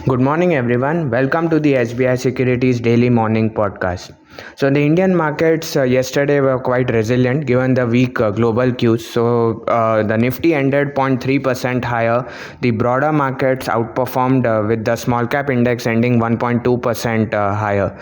Good morning, everyone. Welcome to the SBI Securities Daily Morning Podcast. So, the Indian markets yesterday were quite resilient given the weak global cues. The Nifty ended 0.3% higher. The broader markets outperformed with the small cap index ending 1.2% higher.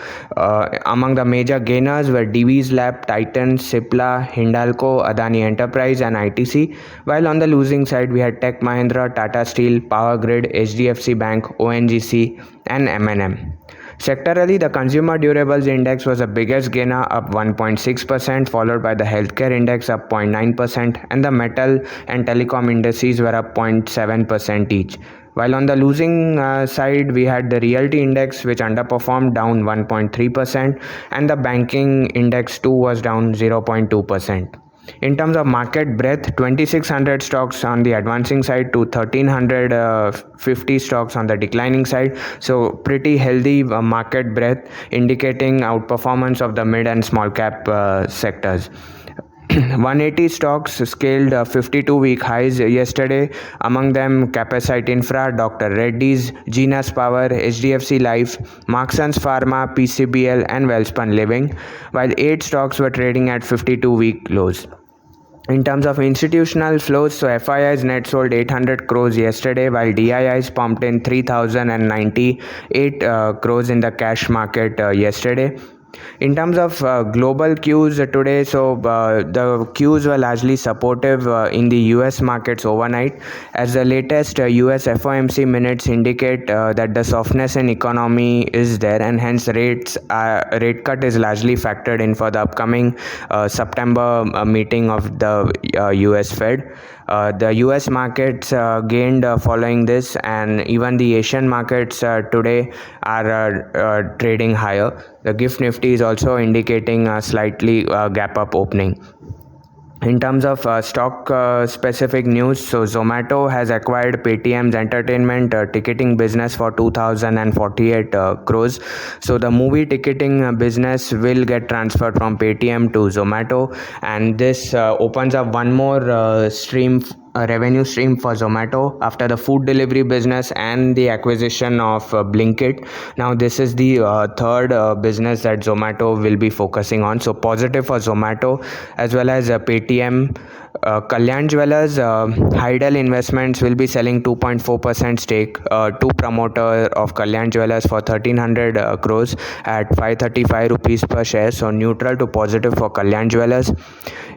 Among the major gainers were Divi's Lab, Titan, Cipla, Hindalco, Adani Enterprise, and ITC. While on the losing side, we had Tech Mahindra, Tata Steel, Power Grid, HDFC Bank, ONGC, and M&M. Sectorally, the consumer durables index was the biggest gainer, up 1.6%, followed by the healthcare index up 0.9%, and the metal and telecom indices were up 0.7% each. While on the losing side, we had the realty index, which underperformed, down 1.3%, and the banking index too was down 0.2%. In terms of market breadth, 2600 stocks on the advancing side to 1350 stocks on the declining side. So pretty healthy market breadth, indicating outperformance of the mid and small cap sectors. 180 stocks scaled 52-week highs yesterday. Among them, Capacite Infra, Dr. Reddy's, Genus Power, HDFC Life, Marksans Pharma, PCBL, and Welspun Living, while 8 stocks were trading at 52-week lows. In terms of institutional flows, so FIIs net sold 800 crores yesterday, while DIIs pumped in 3,098 crores in the cash market yesterday. In terms of global cues today, the cues were largely supportive in the US markets overnight, as the latest US FOMC minutes indicate that the softness in economy is there, and hence rate cut is largely factored in for the upcoming September meeting of the US Fed. The US markets gained following this, and even the Asian markets today are trading higher. The GIFT Nifty is also indicating a slightly gap up opening. In terms of stock specific news, so Zomato has acquired Paytm's entertainment ticketing business for 2,048 crores. So the movie ticketing business will get transferred from Paytm to Zomato, and this opens up one more revenue stream for Zomato after the food delivery business and the acquisition of Blinkit. Now this is the third business that Zomato will be focusing on. So positive for Zomato as well as Paytm. Kalyan Jewellers, Heidel Investments will be selling 2.4% stake to promoter of Kalyan Jewellers for 1,300 crores at 535 rupees per share. So neutral to positive for Kalyan Jewellers.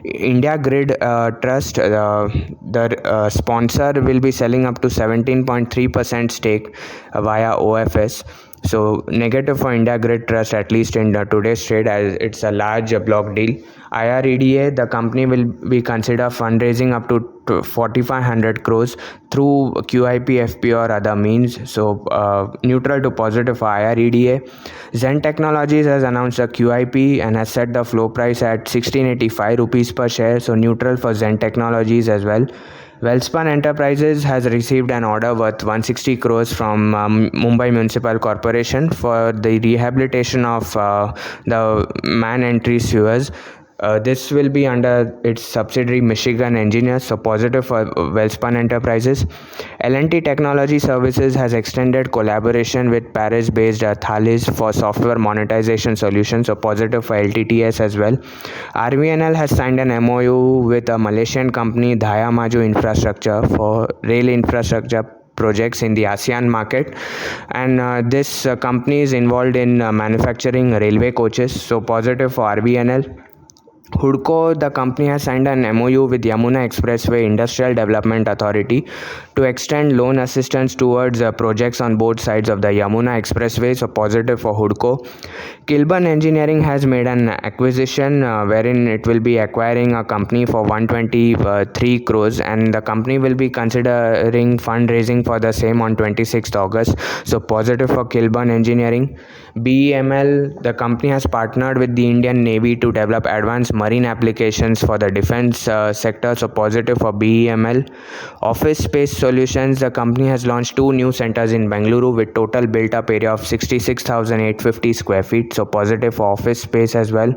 India Grid Trust, the sponsor, will be selling up to 17.3% stake via OFS. So negative for India Grid Trust, at least in today's trade, as it's a large block deal. IREDA, the company will be consider fundraising up to 4,500 crores through QIP, FP or other means. So neutral to positive for IREDA. Zen Technologies has announced a QIP and has set the floor price at 1685 rupees per share. So neutral for Zen Technologies as well. Welspun Enterprises has received an order worth 160 crores from Mumbai Municipal Corporation for the rehabilitation of the man-entry sewers. This will be under its subsidiary Michigan Engineers, so positive for Welspun Enterprises. L&T Technology Services has extended collaboration with Paris-based Thalys for software monetization solutions, so positive for LTTS as well. RVNL has signed an MOU with a Malaysian company, Daya Maju Infrastructure, for rail infrastructure projects in the ASEAN market, and this company is involved in manufacturing railway coaches, so positive for RVNL. Hudco, the company, has signed an MOU with Yamuna Expressway Industrial Development Authority to extend loan assistance towards projects on both sides of the Yamuna Expressway, so positive for Hudco. Kilburn Engineering has made an acquisition wherein it will be acquiring a company for 123 crores, and the company will be considering fundraising for the same on 26th August, so positive for Kilburn Engineering. BEML, the company, has partnered with the Indian Navy to develop advanced marine applications for the defense sector, so positive for BEML. Office Space Solutions, the company, has launched 2 new centers in Bengaluru with total built up area of 66,850 square feet, so positive for office space as well.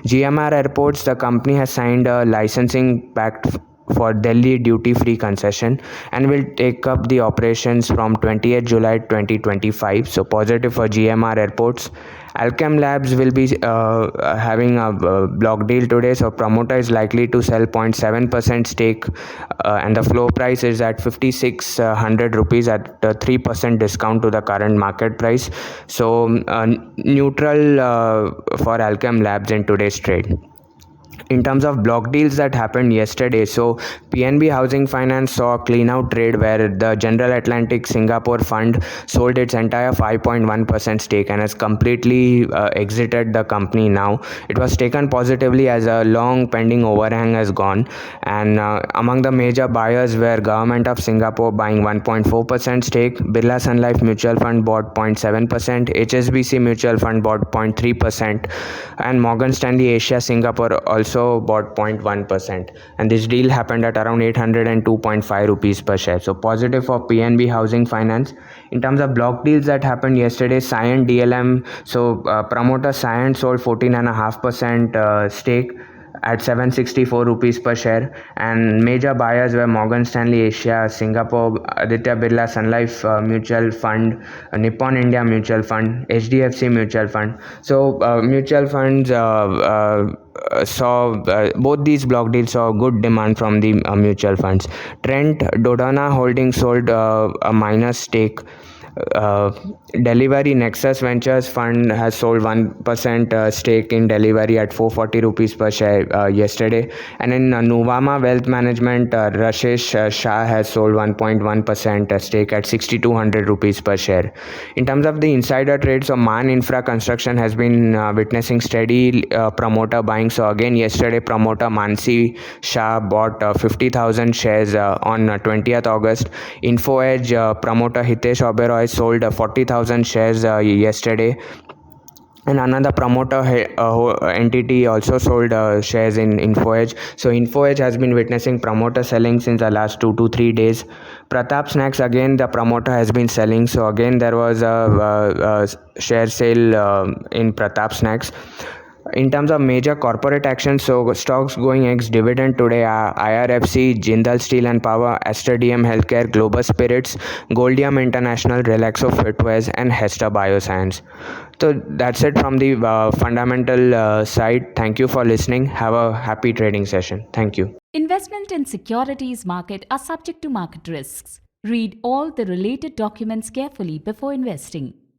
GMR Airports, the company, has signed a licensing pact for Delhi duty-free concession and will take up the operations from 28th July 2025. So positive for GMR airports. Alchem Labs will be having a block deal today, so promoter is likely to sell 0.7% stake, and the floor price is at 5600 rupees at 3% discount to the current market price. So neutral for Alchem Labs in today's trade. In terms of block deals that happened yesterday, so PNB Housing Finance saw a clean out trade where the General Atlantic Singapore fund sold its entire 5.1% stake and has completely exited the company now. It was taken positively as a long pending overhang has gone, and among the major buyers were Government of Singapore buying 1.4% stake, Birla Sun Life Mutual Fund bought 0.7%, HSBC Mutual Fund bought 0.3%, and Morgan Stanley Asia Singapore also bought 0.1%, and this deal happened at around 802.5 rupees per share. So positive for PNB Housing Finance. In terms of block deals that happened yesterday, Cyient DLM, so promoter Cyient sold 14.5% stake at 764 rupees per share, and major buyers were Morgan Stanley Asia Singapore, Aditya Birla Sun Life Mutual Fund, Nippon India Mutual Fund, HDFC Mutual Fund. So mutual funds saw both these block deals saw good demand from the mutual funds. Trent Dodona Holdings sold a minor stake. uh, Delivery Nexus Ventures Fund has sold 1% stake in Delivery at 440 rupees per share yesterday. And in Nuvama Wealth Management, Rashesh Shah has sold 1.1% stake at 6200 rupees per share. In terms of the insider trade, so Man Infra Construction has been witnessing steady promoter buying. So again, yesterday, promoter Mansi Shah bought 50,000 shares on 20th August. Info Edge promoter Hitesh Oberoi sold 40,000 shares yesterday, and another promoter entity also sold shares in InfoEdge. So InfoEdge has been witnessing promoter selling since the last 2 to 3 days. Pratap Snacks, again the promoter has been selling, so again there was a share sale in Pratap Snacks. In terms of major corporate actions, so stocks going ex-dividend today are IRFC, Jindal Steel and Power, Aster DM Healthcare, Global Spirits, Goldium International, Relaxo Footwears and Hester Bioscience. So that's it from the fundamental side. Thank you for listening. Have a happy trading session. Thank you. Investment in securities market are subject to market risks. Read all the related documents carefully before investing.